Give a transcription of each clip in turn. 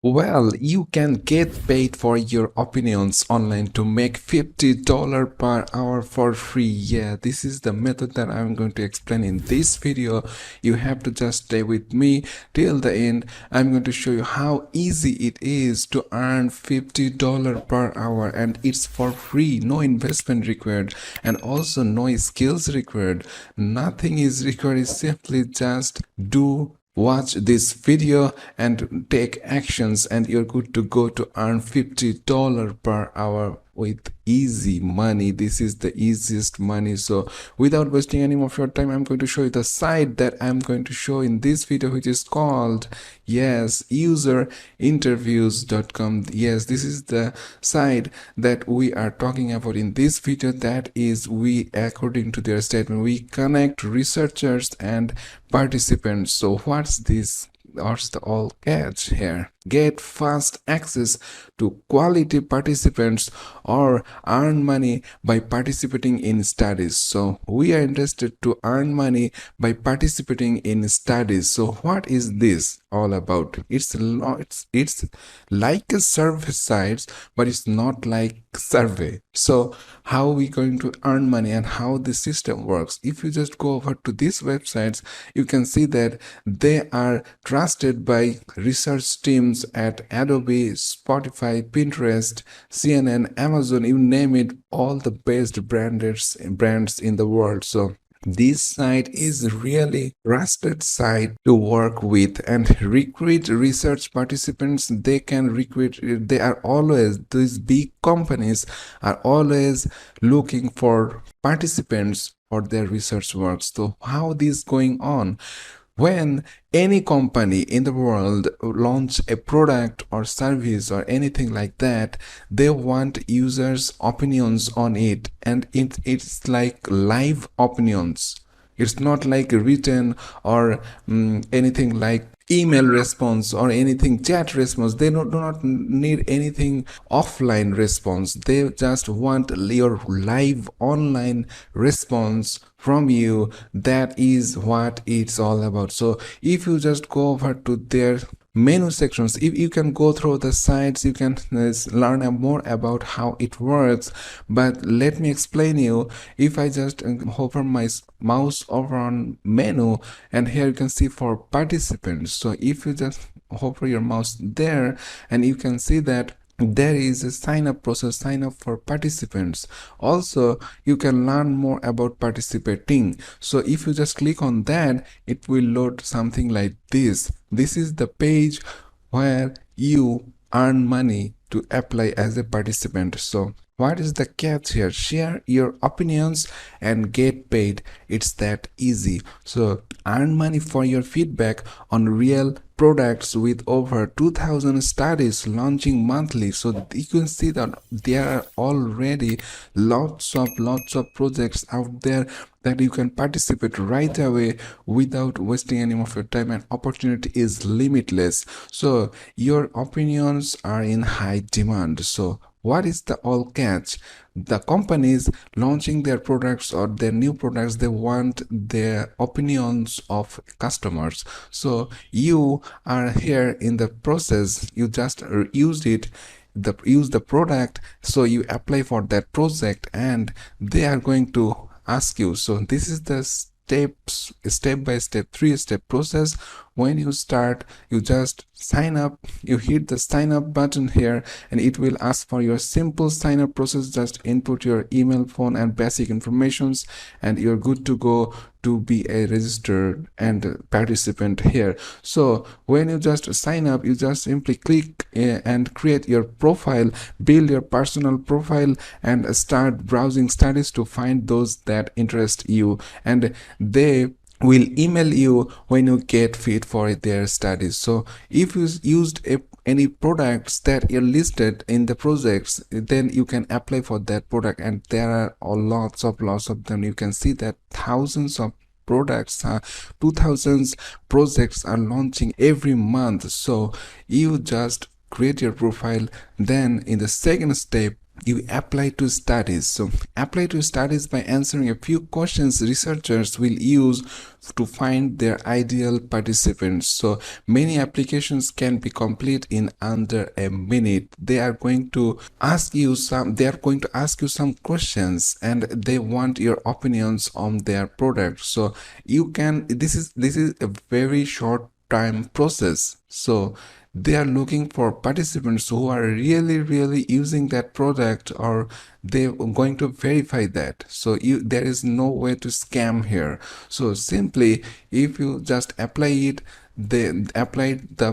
Well, you can get paid for your opinions online to make $50 per hour for free. Yeah, this is the method that I'm going to explain in this video. You have to just stay with me till the end. I'm going to show you how easy it is to earn $50 per hour, and it's for free, no investment required, and also no skills required. Nothing is required, it's simply just watch this video and take actions, and you're good to go to earn $50 per hour with easy money. This is the easiest money. So without wasting any more of your time, I'm going to show you the site that I'm going to show in this video, which is called userinterviews.com. Yes, this is the site that we are talking about in this video. That is, we, according to their statement, we connect researchers and participants. So what's this? What's the all catch here? Get fast access to quality participants or earn money by participating in studies. So we are interested to earn money by participating in studies. So what is this all about? It's like a survey site, but it's not like survey. So how are we going to earn money and how the system works? If you just go over to these websites, you can see that they are trusted by research teams at Adobe, Spotify, Pinterest, CNN, Amazon, you name it, all the best brands in the world. So this site is really trusted site to work with and recruit research participants. They can recruit, they are always, these big companies are always looking for participants for their research work. So how this going on? When any company in the world launch a product or service or anything like that, they want users' opinions on it, and it's like live opinions. It's not like written or anything like email response or anything chat response. They do not need anything offline response. They just want your live online response from you. That is what it's all about. So if you just go over to their menu sections, if you can go through the sites, you can learn more about how it works. But let me explain you. If I just hover my mouse over on menu, and here you can see for participants. So if you just hover your mouse there, and you can see that there is a sign up process, sign up for participants. Also, you can learn more about participating. So if you just click on that, it will load something like this. This is the page where you earn money to apply as a participant. So what is the catch here? Share your opinions and get paid. It's that easy. So earn money for your feedback on real products with over 2000 studies launching monthly. So you can see that there are already lots of projects out there that you can participate right away without wasting any of your time, and opportunity is limitless. So your opinions are in high demand. So what is the all catch? The companies launching their products or their new products, they want their opinions of customers. So you are here in the process, you just use the product, so you apply for that project and they are going to ask you. So this is the step by step, 3-step process. When you start, you just sign up, you hit the sign up button here, and it will ask for your simple sign up process. Just input your email, phone, and basic informations, and you're good to go to be a registered and participant here. So when you just sign up, you just simply click and create your profile, build your personal profile, and start browsing studies to find those that interest you, and they will email you when you get fit for their studies. So if you used any products that are listed in the projects, then you can apply for that product, and there are lots of them. You can see that thousands of products, 2000 projects are launching every month. So you just create your profile. Then in the second step, you apply to studies. So apply to studies by answering a few questions researchers will use to find their ideal participants. So many applications can be complete in under a minute. They are going to ask you some questions, and they want your opinions on their product. So you can, this is a very short time process. So they are looking for participants who are really using that product, or they're going to verify that. So there is no way to scam here. So simply, if you just apply it, apply the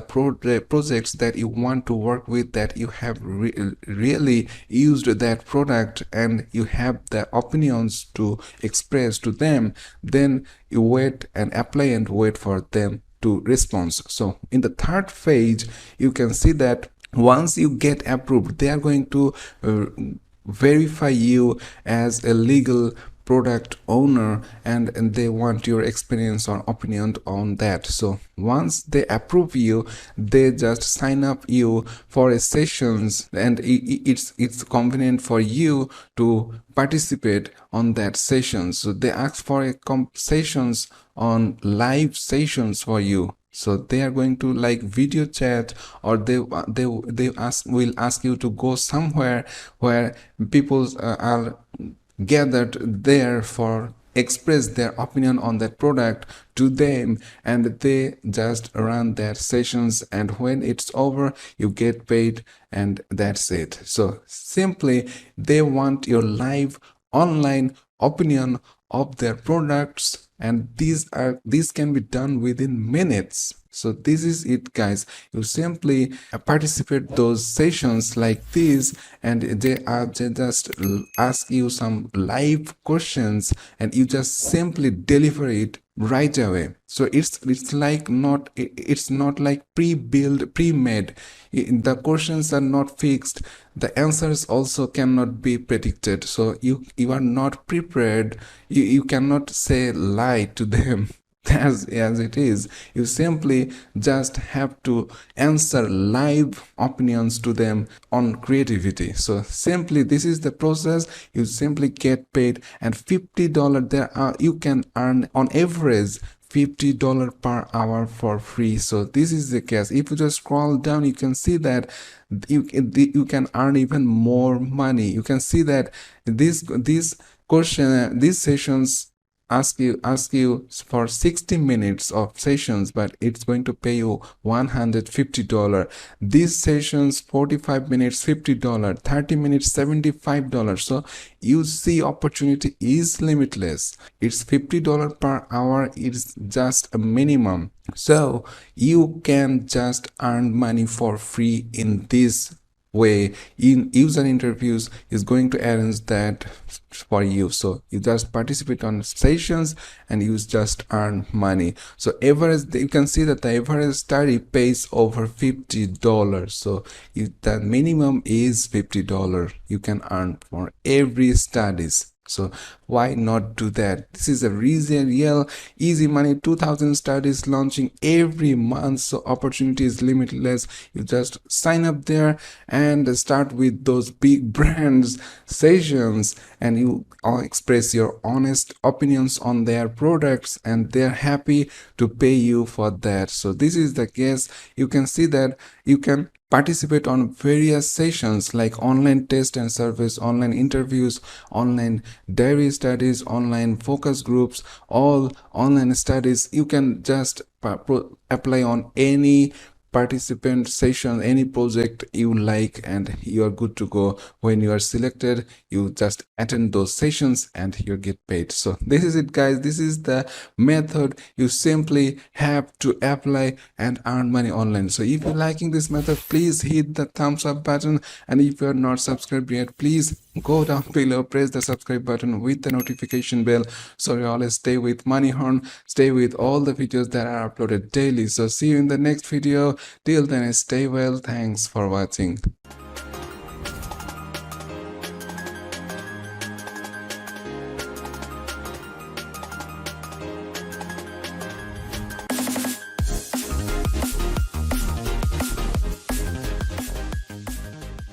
projects that you want to work with, that you have really used that product, and you have the opinions to express to them, then you wait and apply and wait for them to response. So in the third phase, you can see that once you get approved, they are going to verify you as a legal product owner, and they want your experience or opinion on that. So once they approve you, they just sign up you for a sessions, and it's convenient for you to participate on that session. So they ask for a sessions on live sessions for you. So they are going to like video chat, or they will ask you to go somewhere where people are gathered there for express their opinion on that product to them, and they just run their sessions, and when it's over, you get paid, and that's it. So simply, they want your live online opinion of their products, and these can be done within minutes. So this is it, guys. You simply participate those sessions like this, and they just ask you some live questions, and you just simply deliver it right away. So it's like it's not like pre-built, pre-made. The questions are not fixed. The answers also cannot be predicted. So you are not prepared. You cannot say lie to them. As it is, you simply just have to answer live opinions to them on creativity. So simply, this is the process. You simply get paid, and $50 you can earn on average $50 per hour for free. So this is the case. If you just scroll down, you can see that you can earn even more money. You can see that these sessions ask you for 60 minutes of sessions, but it's going to pay you $150. These sessions 45 minutes $50, 30 minutes $75. So you see, opportunity is limitless. It's $50 per hour. It's just a minimum. So you can just earn money for free in this way. In user interviews is going to arrange that for you. So you just participate on sessions, and you just earn money. So average, you can see that the average study pays over $50. So the minimum is $50 you can earn for every studies. So why not do that? This is a real easy money. 2000 studies launching every month, so opportunity is limitless. You just sign up there and start with those big brands sessions, and you express your honest opinions on their products, and they're happy to pay you for that. So this is the case. You can see that you can participate on various sessions like online test and surveys, online interviews, online diary studies, online focus groups, all online studies. You can just apply on any participant session, any project you like, and you are good to go. When you are selected, you just attend those sessions and you get paid. So this is it, guys. This is the method. You simply have to apply and earn money online. So if you're liking this method, please hit the thumbs up button, and if you're not subscribed yet, please go down below, press the subscribe button with the notification bell, so you always stay with Moneyhorn, stay with all the videos that are uploaded daily. So see you in the next video. Till then, stay well. Thanks for watching.